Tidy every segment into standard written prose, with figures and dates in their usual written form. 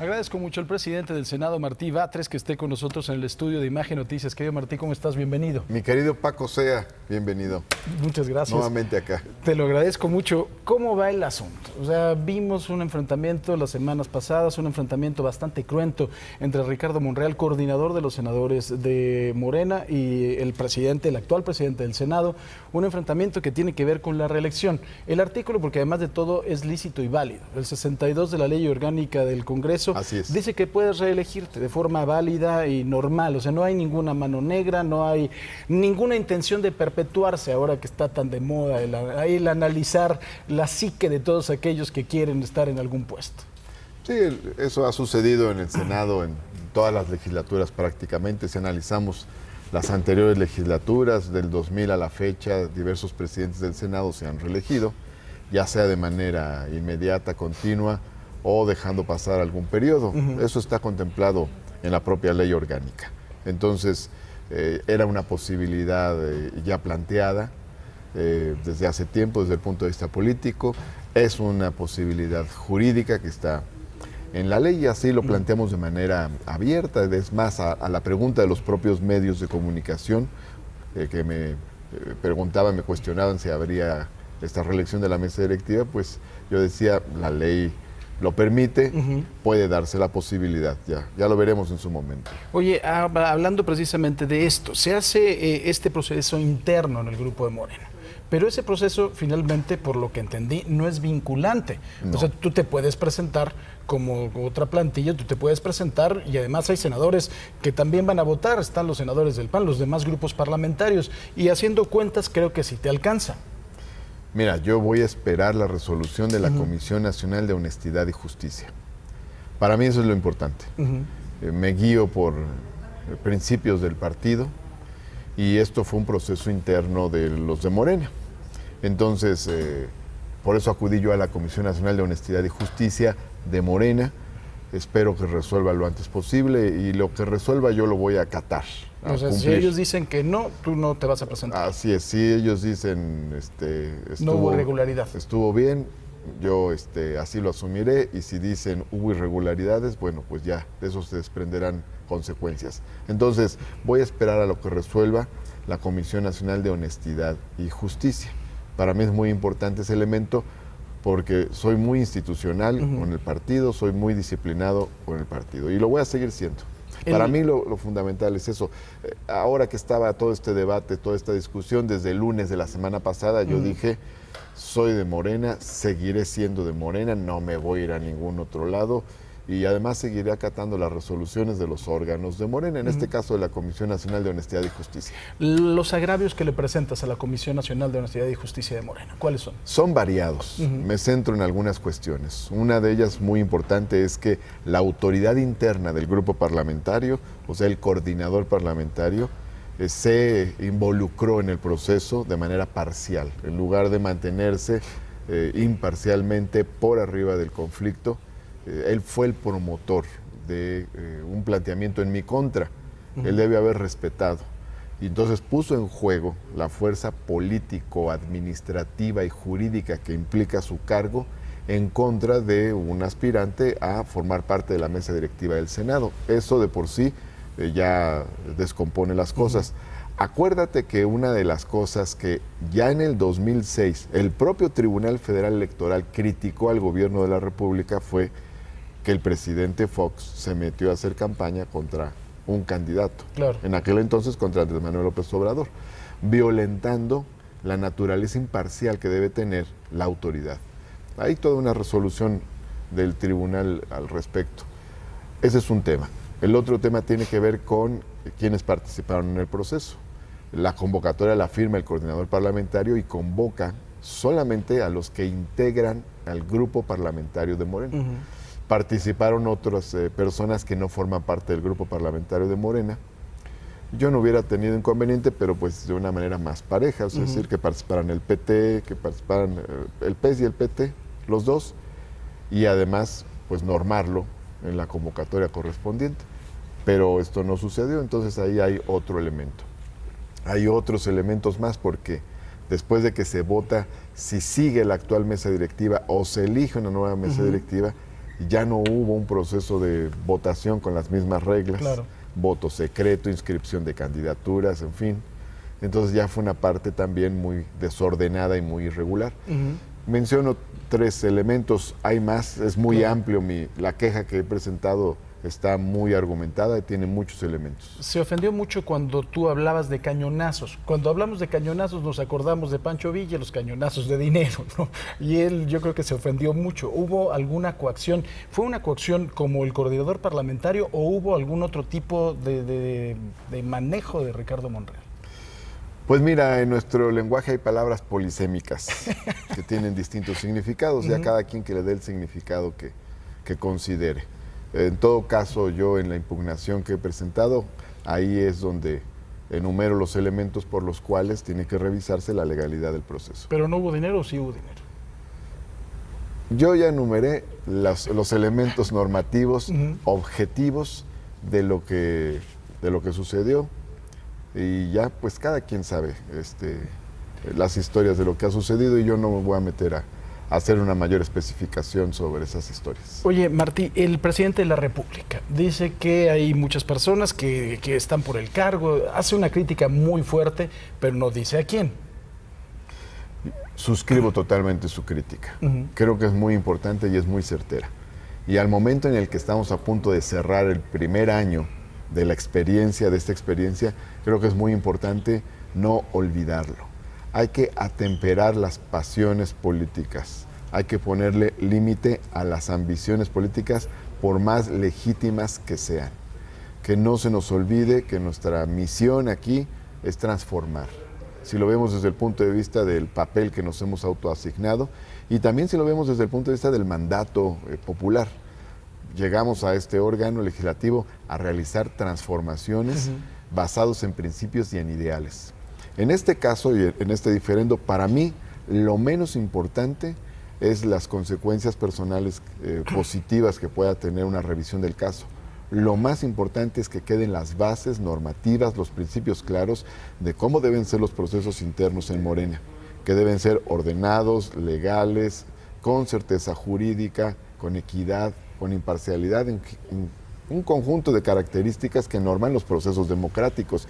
Agradezco mucho al presidente del Senado, Martí Batres, que esté con nosotros en el estudio de Imagen Noticias. Querido Martí, ¿cómo estás? Bienvenido. Mi querido Paco Sea, bienvenido. Muchas gracias. Nuevamente acá. Te lo agradezco mucho. ¿Cómo va el asunto? O sea, vimos un enfrentamiento las semanas pasadas, un enfrentamiento bastante cruento entre Ricardo Monreal, coordinador de los senadores de Morena, y el presidente, el actual presidente del Senado. Un enfrentamiento que tiene que ver con la reelección. El artículo, porque además de todo es lícito y válido, el 62 de la Ley Orgánica del Congreso, dice que puedes reelegirte de forma válida y normal. O sea, no hay ninguna mano negra, no hay ninguna intención de perpetuarse ahora que está tan de moda el analizar la psique de todos aquellos que quieren estar en algún puesto. Sí, eso ha sucedido en el Senado en todas las legislaturas prácticamente. Si analizamos las anteriores legislaturas, del 2000 a la fecha, diversos presidentes del Senado se han reelegido, ya sea de manera inmediata, continua, o dejando pasar algún periodo. Eso está contemplado en la propia ley orgánica. Entonces, era una posibilidad ya planteada desde hace tiempo, desde el punto de vista político. Es una posibilidad jurídica que está en la ley y así lo planteamos de manera abierta. Es más, a la pregunta de los propios medios de comunicación que me preguntaban, me cuestionaban si habría esta reelección de la mesa directiva, pues yo decía, la ley lo permite, puede darse la posibilidad, ya lo veremos en su momento. Oye, hablando precisamente de esto, se hace este proceso interno en el grupo de Morena, pero ese proceso finalmente, por lo que entendí, no es vinculante. No. O sea, tú te puedes presentar como otra plantilla, tú te puedes presentar y además hay senadores que también van a votar, están los senadores del PAN, los demás grupos parlamentarios, y haciendo cuentas creo que sí te alcanza. Mira, yo voy a esperar la resolución de la Comisión Nacional de Honestidad y Justicia. Para mí eso es lo importante. Me guío por principios del partido y esto fue un proceso interno de los de Morena. Entonces, por eso acudí yo a la Comisión Nacional de Honestidad y Justicia de Morena. Espero que resuelva lo antes posible y lo que resuelva yo lo voy a acatar. O sea, si ellos dicen que no, tú no te vas a presentar. Así es, si ellos dicen no hubo irregularidad. Estuvo bien, yo así lo asumiré, y si dicen hubo irregularidades, bueno, pues ya de eso se desprenderán consecuencias. Entonces, voy a esperar a lo que resuelva la Comisión Nacional de Honestidad y Justicia. Para mí es muy importante ese elemento porque soy muy institucional con el partido, soy muy disciplinado con el partido y lo voy a seguir siendo. Para mí lo fundamental es eso. Ahora que estaba todo este debate, toda esta discusión, desde el lunes de la semana pasada, yo dije, soy de Morena, seguiré siendo de Morena, no me voy a ir a ningún otro lado y además seguiré acatando las resoluciones de los órganos de Morena, en este caso de la Comisión Nacional de Honestidad y Justicia. Los agravios que le presentas a la Comisión Nacional de Honestidad y Justicia de Morena, ¿cuáles son? Son variados. Me centro en algunas cuestiones. Una de ellas muy importante es que la autoridad interna del grupo parlamentario, o sea, el coordinador parlamentario, se involucró en el proceso de manera parcial, en lugar de mantenerse imparcialmente por arriba del conflicto. Él fue el promotor de un planteamiento en mi contra. Él debe haber respetado. Y entonces puso en juego la fuerza político, administrativa y jurídica que implica su cargo en contra de un aspirante a formar parte de la mesa directiva del Senado. Eso de por sí ya descompone las cosas. Acuérdate que una de las cosas que ya en el 2006 el propio Tribunal Federal Electoral criticó al gobierno de la República fue que el presidente Fox se metió a hacer campaña contra un candidato, en aquel entonces contra Andrés Manuel López Obrador, violentando la naturaleza imparcial que debe tener la autoridad. Hay toda una resolución del tribunal al respecto. Ese es un tema. El otro tema tiene que ver con quienes participaron en el proceso. La convocatoria la firma el coordinador parlamentario y convoca solamente a los que integran al grupo parlamentario de Morena. Participaron otras personas que no forman parte del grupo parlamentario de Morena. Yo no hubiera tenido inconveniente, pero pues de una manera más pareja, es decir, que participaran el PT, que participaran el PES y el PT, los dos, y además pues normarlo en la convocatoria correspondiente. Pero esto no sucedió, entonces ahí hay otro elemento. Hay otros elementos más porque después de que se vota si sigue la actual mesa directiva o se elige una nueva mesa directiva, ya no hubo un proceso de votación con las mismas reglas, Claro. voto secreto, inscripción de candidaturas, en fin. Entonces ya fue una parte también muy desordenada y muy irregular. Menciono 3 elementos, hay más, es muy Claro. amplio, la queja que he presentado está muy argumentada y tiene muchos elementos. Se ofendió mucho cuando tú hablabas de cañonazos. Cuando hablamos de cañonazos nos acordamos de Pancho Villa, los cañonazos de dinero, ¿no? Y él, yo creo que se ofendió mucho. ¿Hubo alguna coacción? ¿Fue una coacción como el coordinador parlamentario o hubo algún otro tipo de manejo de Ricardo Monreal? Pues mira, en nuestro lenguaje hay palabras polisémicas que tienen distintos significados, ya cada quien que le dé el significado que considere. En todo caso, yo en la impugnación que he presentado, ahí es donde enumero los elementos por los cuales tiene que revisarse la legalidad del proceso. ¿Pero no hubo dinero o sí hubo dinero? Yo ya enumeré los elementos normativos, objetivos de lo que sucedió, y ya pues cada quien sabe las historias de lo que ha sucedido, y yo no me voy a meter a hacer una mayor especificación sobre esas historias. Oye, Martí, el presidente de la República dice que hay muchas personas que están por el cargo, hace una crítica muy fuerte, pero no dice a quién. Suscribo totalmente su crítica. Creo que es muy importante y es muy certera. Y al momento en el que estamos a punto de cerrar el primer año de esta experiencia, creo que es muy importante no olvidarlo. Hay que atemperar las pasiones políticas, hay que ponerle límite a las ambiciones políticas por más legítimas que sean. Que no se nos olvide que nuestra misión aquí es transformar. Si lo vemos desde el punto de vista del papel que nos hemos autoasignado y también si lo vemos desde el punto de vista del mandato popular. Llegamos a este órgano legislativo a realizar transformaciones basados en principios y en ideales. En este caso y en este diferendo, para mí lo menos importante es las consecuencias personales positivas que pueda tener una revisión del caso. Lo más importante es que queden las bases normativas, los principios claros de cómo deben ser los procesos internos en Morena, que deben ser ordenados, legales, con certeza jurídica, con equidad, con imparcialidad, en un conjunto de características que norman los procesos democráticos.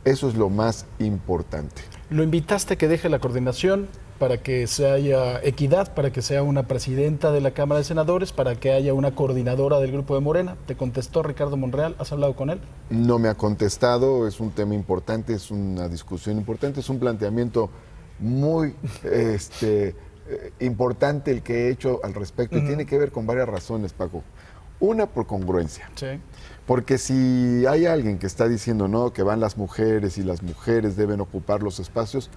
Eso es lo más importante. ¿Lo invitaste a que deje la coordinación para que se haya equidad, para que sea una presidenta de la Cámara de Senadores, para que haya una coordinadora del Grupo de Morena? ¿Te contestó Ricardo Monreal? ¿Has hablado con él? No me ha contestado, es un tema importante, es una discusión importante, es un planteamiento muy importante el que he hecho al respecto y tiene que ver con varias razones, Paco. Una, por congruencia. Sí. Porque si hay alguien que está diciendo no, que van las mujeres y las mujeres deben ocupar los espacios,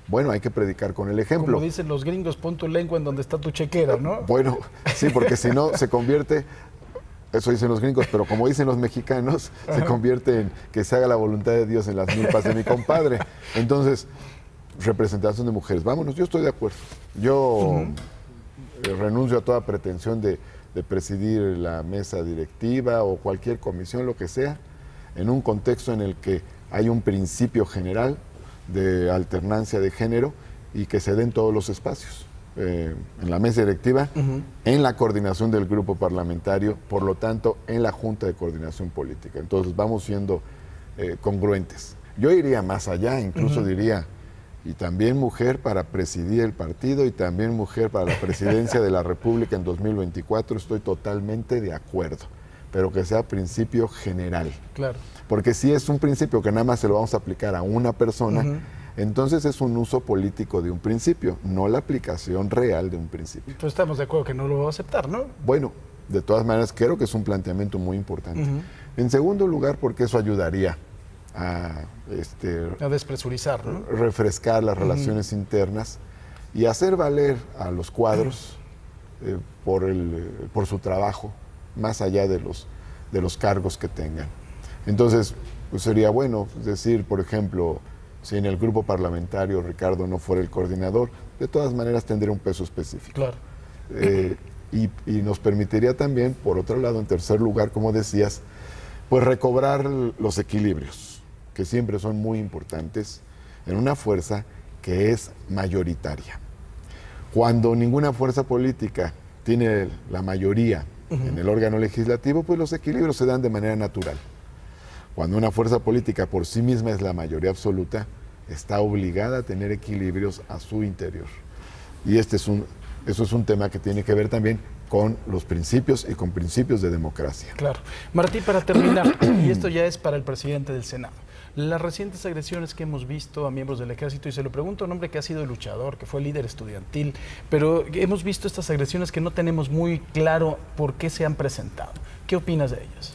bueno, hay que predicar con el ejemplo. Como dicen los gringos, pon tu lengua en donde está tu chequera, ¿no? Bueno, sí, porque si no se convierte, eso dicen los gringos, pero como dicen los mexicanos, se convierte en que se haga la voluntad de Dios en las milpas de mi compadre. Entonces, representación de mujeres, vámonos, yo estoy de acuerdo. Yo renuncio a toda pretensión de presidir la mesa directiva o cualquier comisión, lo que sea, en un contexto en el que hay un principio general de alternancia de género y que se den todos los espacios. En la mesa directiva, en la coordinación del grupo parlamentario, por lo tanto, en la Junta de Coordinación Política. Entonces, vamos siendo congruentes. Yo iría más allá, incluso diría, y también mujer para presidir el partido y también mujer para la presidencia de la República en 2024, estoy totalmente de acuerdo, pero que sea principio general. Claro. Porque si es un principio que nada más se lo vamos a aplicar a una persona, entonces es un uso político de un principio, no la aplicación real de un principio. Pues estamos de acuerdo que no lo va a aceptar, ¿no? Bueno, de todas maneras creo que es un planteamiento muy importante. En segundo lugar, porque eso ayudaría a despresurizar, ¿no? Refrescar las relaciones internas y hacer valer a los cuadros por su trabajo, más allá de los cargos que tengan. Entonces, pues sería bueno decir, por ejemplo, si en el grupo parlamentario Ricardo no fuera el coordinador, de todas maneras tendría un peso específico. Claro. Y nos permitiría también, por otro lado, en tercer lugar, como decías, pues recobrar los equilibrios, que siempre son muy importantes, en una fuerza que es mayoritaria. Cuando ninguna fuerza política tiene la mayoría en el órgano legislativo, pues los equilibrios se dan de manera natural. Cuando una fuerza política por sí misma es la mayoría absoluta, está obligada a tener equilibrios a su interior. Y eso es un tema que tiene que ver también con los principios y con principios de democracia. Claro. Martí, para terminar, y esto ya es para el presidente del Senado, las recientes agresiones que hemos visto a miembros del ejército, y se lo pregunto a un hombre que ha sido luchador, que fue líder estudiantil, pero hemos visto estas agresiones que no tenemos muy claro por qué se han presentado. ¿Qué opinas de ellas?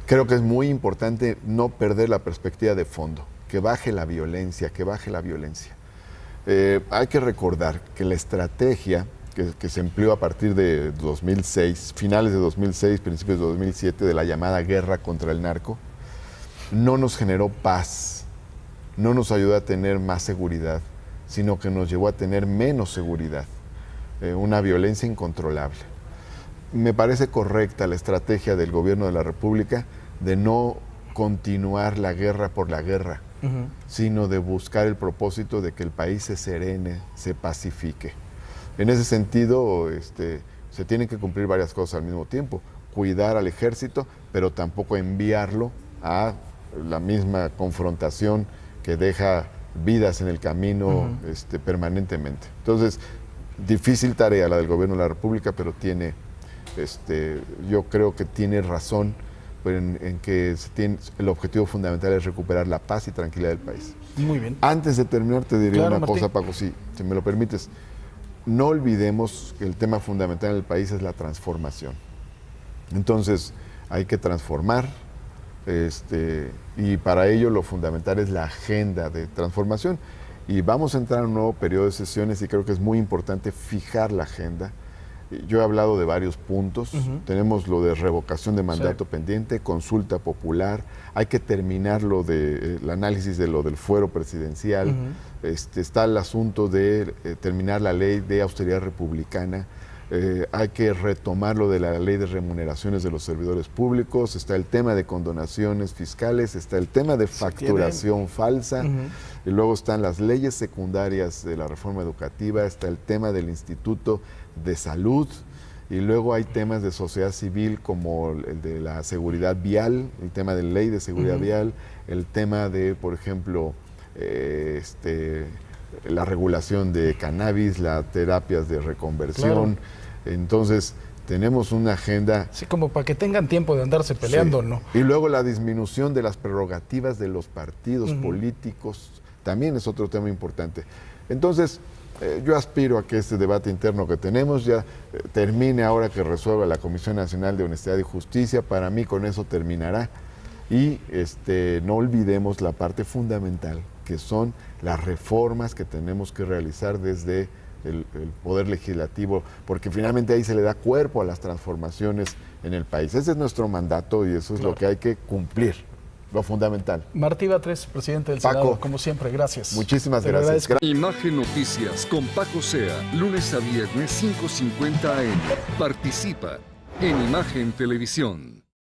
Creo que es muy importante no perder la perspectiva de fondo, que baje la violencia, que baje la violencia. Hay que recordar que la estrategia que se empleó a partir de 2006, finales de 2006, principios de 2007, de la llamada guerra contra el narco, no nos generó paz, no nos ayudó a tener más seguridad, sino que nos llevó a tener menos seguridad, una violencia incontrolable. Me parece correcta la estrategia del gobierno de la República de no continuar la guerra por la guerra, sino de buscar el propósito de que el país se serene, se pacifique. En ese sentido, se tienen que cumplir varias cosas al mismo tiempo. Cuidar al ejército, pero tampoco enviarlo a la misma confrontación que deja vidas en el camino permanentemente. Entonces, difícil tarea la del gobierno de la República, pero yo creo que tiene razón en que el objetivo fundamental es recuperar la paz y tranquilidad del país. Muy bien. Antes de terminar, te diría Claro, una Martín. cosa, Paco, si me lo permites. No olvidemos que el tema fundamental en el país es la transformación. Entonces, hay que transformar, y para ello lo fundamental es la agenda de transformación. Y vamos a entrar en un nuevo periodo de sesiones y creo que es muy importante fijar la agenda. Yo he hablado de varios puntos. Tenemos lo de revocación de mandato pendiente, consulta popular. Hay que terminar el análisis de lo del fuero presidencial. Está el asunto de terminar la ley de austeridad republicana. Hay que retomar lo de la ley de remuneraciones de los servidores públicos. Está el tema de condonaciones fiscales. Está el tema de facturación falsa. Y luego están las leyes secundarias de la reforma educativa. Está el tema del Instituto de Salud, y luego hay temas de sociedad civil como el de la seguridad vial, el tema de ley de seguridad vial, el tema de, por ejemplo, la regulación de cannabis, las terapias de reconversión. Claro. Entonces, tenemos una agenda... Sí, como para que tengan tiempo de andarse peleando, sí. ¿no? Y luego la disminución de las prerrogativas de los partidos políticos, también es otro tema importante. Entonces, yo aspiro a que este debate interno que tenemos ya termine ahora que resuelva la Comisión Nacional de Honestidad y Justicia. Para mí con eso terminará. Y no olvidemos la parte fundamental, que son las reformas que tenemos que realizar desde el Poder Legislativo, porque finalmente ahí se le da cuerpo a las transformaciones en el país. Ese es nuestro mandato y eso es lo que hay que cumplir, lo fundamental. Martí Batres, presidente del Paco, Senado, como siempre, gracias. Muchísimas gracias. Imagen Noticias con Paco Sea, lunes a viernes 5:50 AM. Participa en Imagen Televisión.